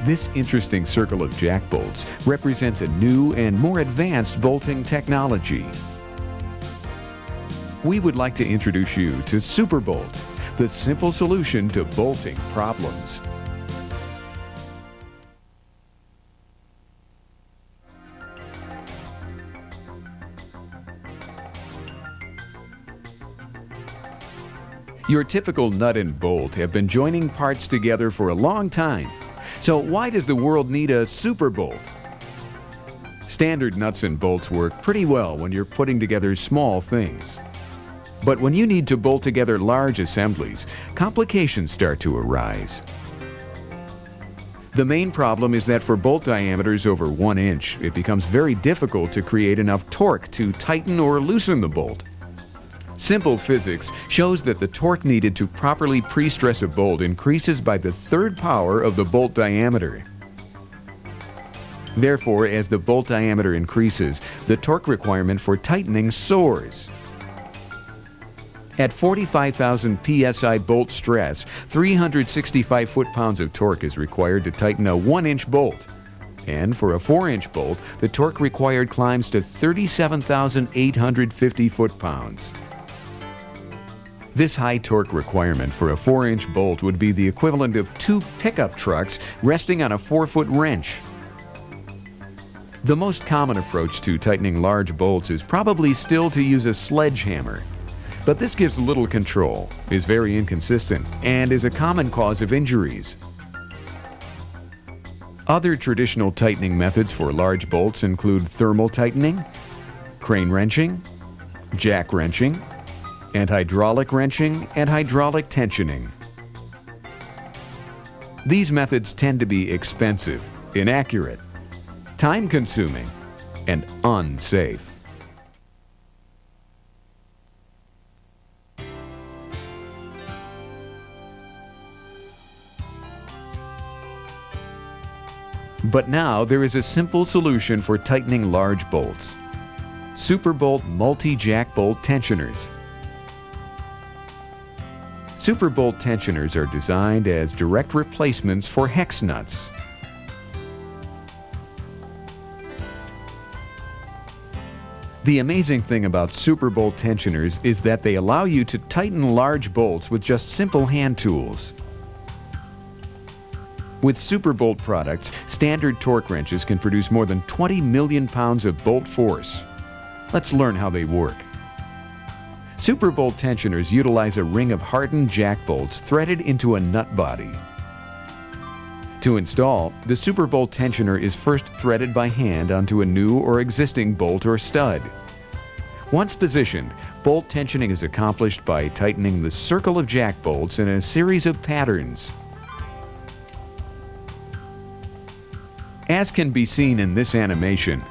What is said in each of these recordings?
This interesting circle of jack bolts represents a new and more advanced bolting technology. We would like to introduce you to Suprblt, the simple solution to bolting problems. Your typical nut and bolt have been joining parts together for a long time. So why does the world need a Suprblt? Standard nuts and bolts work pretty well when you're putting together small things. But when you need to bolt together large assemblies, complications start to arise. The main problem is that for bolt diameters over 1 inch, it becomes very difficult to create enough torque to tighten or loosen the bolt. Simple physics shows that the torque needed to properly pre-stress a bolt increases by the third power of the bolt diameter. Therefore, as the bolt diameter increases, the torque requirement for tightening soars. At 45,000 psi bolt stress, 365 foot-pounds of torque is required to tighten a 1-inch bolt. And for a 4-inch bolt, the torque required climbs to 37,850 foot-pounds. This high torque requirement for a 4-inch bolt would be the equivalent of 2 pickup trucks resting on a 4-foot wrench. The most common approach to tightening large bolts is probably still to use a sledgehammer. But this gives little control, is very inconsistent, and is a common cause of injuries. Other traditional tightening methods for large bolts include thermal tightening, crane wrenching, jack wrenching, and hydraulic wrenching and hydraulic tensioning. These methods tend to be expensive, inaccurate, time-consuming, and unsafe. But now there is a simple solution for tightening large bolts. Suprblt multi-jack bolt tensioners. Suprblt tensioners are designed as direct replacements for hex nuts. The amazing thing about Suprblt tensioners is that they allow you to tighten large bolts with just simple hand tools. With Suprblt products, standard torque wrenches can produce more than 20 million pounds of bolt force. Let's learn how they work. Suprblt tensioners utilize a ring of hardened jack bolts threaded into a nut body. To install, the Suprblt tensioner is first threaded by hand onto a new or existing bolt or stud. Once positioned, bolt tensioning is accomplished by tightening the circle of jack bolts in a series of patterns. As can be seen in this animation,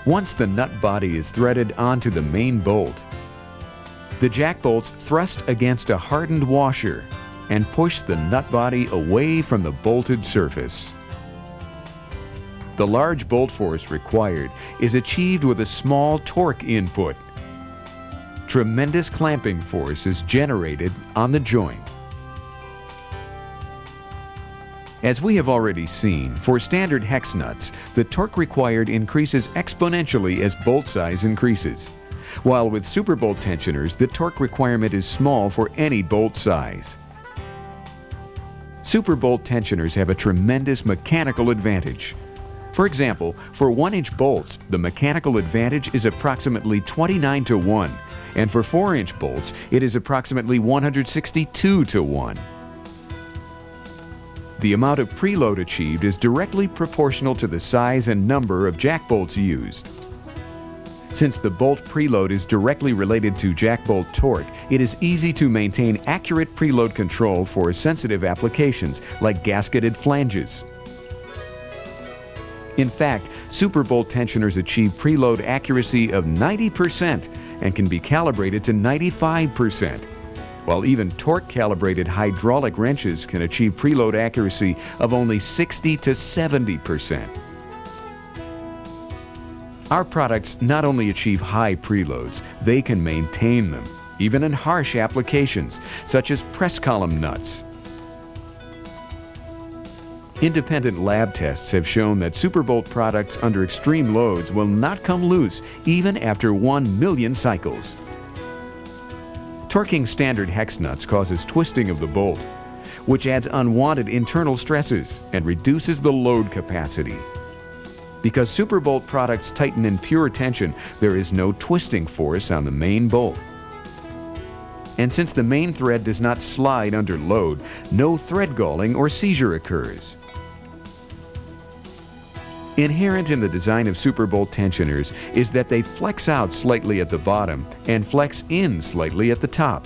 once the nut body is threaded onto the main bolt, the jack bolts thrust against a hardened washer and push the nut body away from the bolted surface. The large bolt force required is achieved with a small torque input. Tremendous clamping force is generated on the joint. As we have already seen, for standard hex nuts, the torque required increases exponentially as bolt size increases. While with Suprblt tensioners, the torque requirement is small for any bolt size. Suprblt tensioners have a tremendous mechanical advantage. For example, for 1-inch bolts, the mechanical advantage is approximately 29-to-1, and for 4-inch bolts, it is approximately 162-to-1. The amount of preload achieved is directly proportional to the size and number of jack bolts used. Since the bolt preload is directly related to jack bolt torque, it is easy to maintain accurate preload control for sensitive applications like gasketed flanges. In fact, Suprblt tensioners achieve preload accuracy of 90% and can be calibrated to 95%, while even torque-calibrated hydraulic wrenches can achieve preload accuracy of only 60 to 70%. Our products not only achieve high preloads, they can maintain them, even in harsh applications, such as press column nuts. Independent lab tests have shown that Suprblt products under extreme loads will not come loose even after 1 million cycles. Torquing standard hex nuts causes twisting of the bolt, which adds unwanted internal stresses and reduces the load capacity. Because Suprblt products tighten in pure tension, there is no twisting force on the main bolt. And since the main thread does not slide under load, no thread galling or seizure occurs. Inherent in the design of Suprblt tensioners is that they flex out slightly at the bottom and flex in slightly at the top.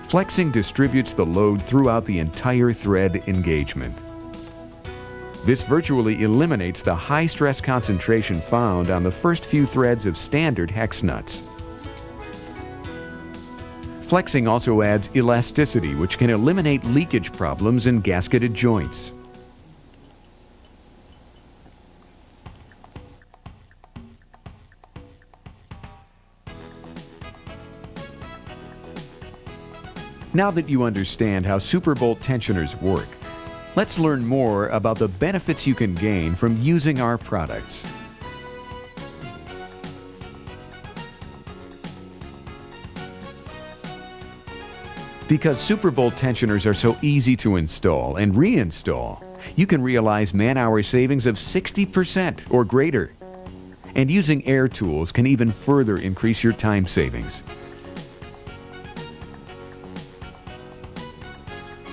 Flexing distributes the load throughout the entire thread engagement. This virtually eliminates the high stress concentration found on the first few threads of standard hex nuts. Flexing also adds elasticity, which can eliminate leakage problems in gasketed joints. Now that you understand how Suprblt tensioners work, let's learn more about the benefits you can gain from using our products. Because Suprblt tensioners are so easy to install and reinstall, you can realize man-hour savings of 60% or greater. And using air tools can even further increase your time savings.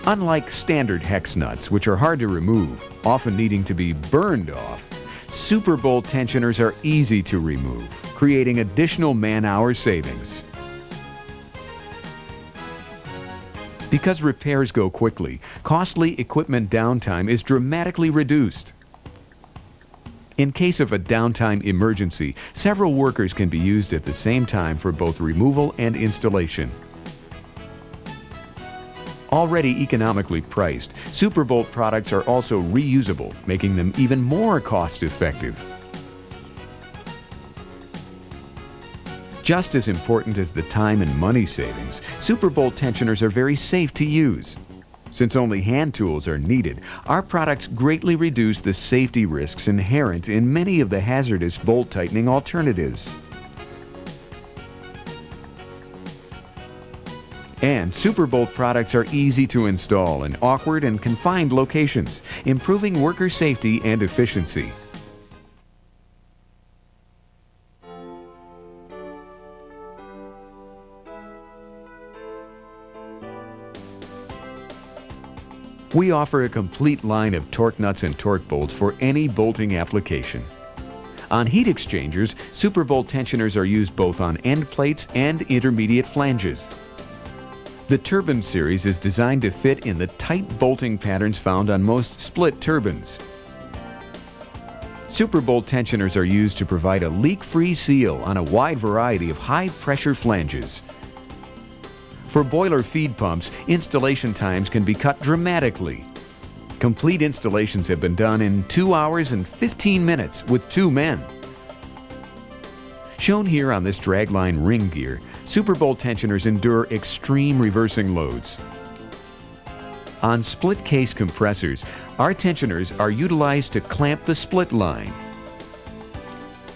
Unlike standard hex nuts, which are hard to remove, often needing to be burned off, Suprblt tensioners are easy to remove, creating additional man-hour savings. Because repairs go quickly, costly equipment downtime is dramatically reduced. In case of a downtime emergency, several workers can be used at the same time for both removal and installation. Already economically priced, Suprblt products are also reusable, making them even more cost-effective. Just as important as the time and money savings, Suprblt tensioners are very safe to use. Since only hand tools are needed, our products greatly reduce the safety risks inherent in many of the hazardous bolt tightening alternatives. And Suprblt products are easy to install in awkward and confined locations, improving worker safety and efficiency. We offer a complete line of torque nuts and torque bolts for any bolting application. On heat exchangers, Suprblt tensioners are used both on end plates and intermediate flanges. The turbine series is designed to fit in the tight bolting patterns found on most split turbines. Suprblt tensioners are used to provide a leak-free seal on a wide variety of high-pressure flanges. For boiler feed pumps, installation times can be cut dramatically. Complete installations have been done in 2 hours and 15 minutes with 2 men. Shown here on this dragline ring gear, Suprblt tensioners endure extreme reversing loads. On split case compressors, our tensioners are utilized to clamp the split line.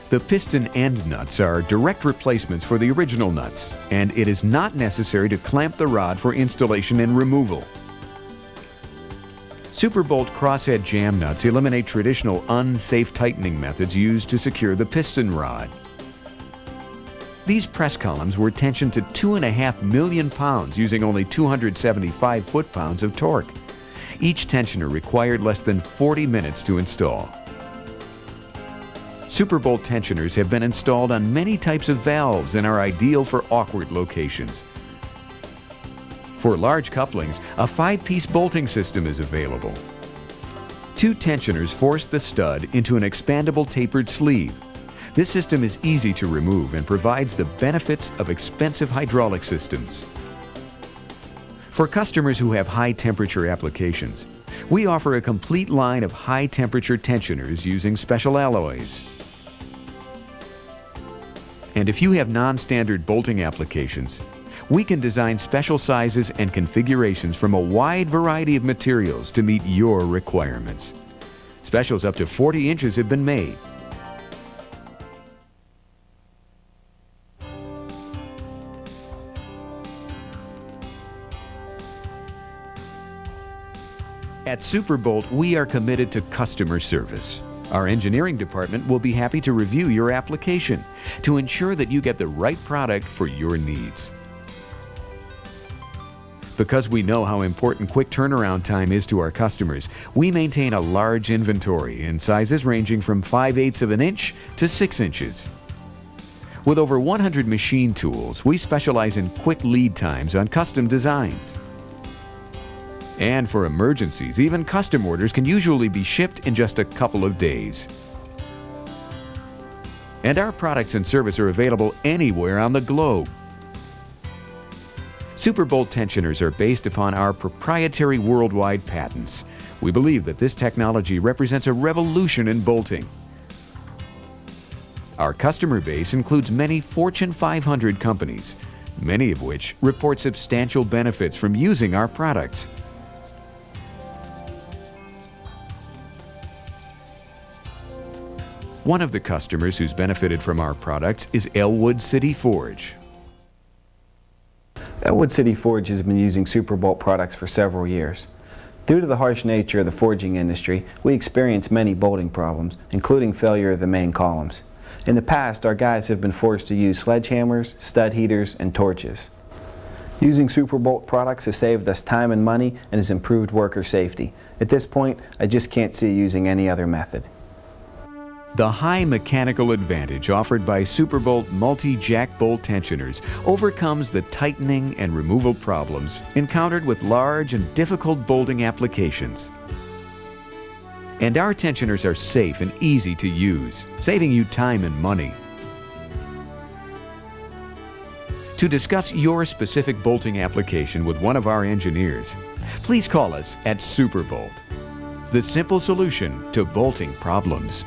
The piston end nuts are direct replacements for the original nuts, and it is not necessary to clamp the rod for installation and removal. Suprblt crosshead jam nuts eliminate traditional unsafe tightening methods used to secure the piston rod. These press columns were tensioned to 2.5 million pounds using only 275 foot-pounds of torque. Each tensioner required less than 40 minutes to install. Suprblt tensioners have been installed on many types of valves and are ideal for awkward locations. For large couplings, a 5-piece bolting system is available. 2 tensioners force the stud into an expandable tapered sleeve. This system is easy to remove and provides the benefits of expensive hydraulic systems. For customers who have high-temperature applications, we offer a complete line of high-temperature tensioners using special alloys. And if you have non-standard bolting applications, We can design special sizes and configurations from a wide variety of materials to meet your requirements. Specials up to 40 inches have been made. At Suprblt, we are committed to customer service. Our engineering department will be happy to review your application to ensure that you get the right product for your needs. Because we know how important quick turnaround time is to our customers, we maintain a large inventory in sizes ranging from 5/8 of an inch to 6 inches. With over 100 machine tools, we specialize in quick lead times on custom designs. And for emergencies, even custom orders can usually be shipped in just a couple of days. And our products and service are available anywhere on the globe. Suprblt tensioners are based upon our proprietary worldwide patents. We believe that this technology represents a revolution in bolting. Our customer base includes many Fortune 500 companies, many of which report substantial benefits from using our products. One of the customers who's benefited from our products is Elwood City Forge. Elwood City Forge has been using Suprblt products for several years. Due to the harsh nature of the forging industry, we experience many bolting problems, including failure of the main columns. In the past, our guys have been forced to use sledgehammers, stud heaters, and torches. Using Suprblt products has saved us time and money and has improved worker safety. At this point, I just can't see using any other method. The high mechanical advantage offered by Suprblt multi-jack bolt tensioners overcomes the tightening and removal problems encountered with large and difficult bolting applications. And our tensioners are safe and easy to use, saving you time and money. To discuss your specific bolting application with one of our engineers, please call us at Suprblt, the simple solution to bolting problems.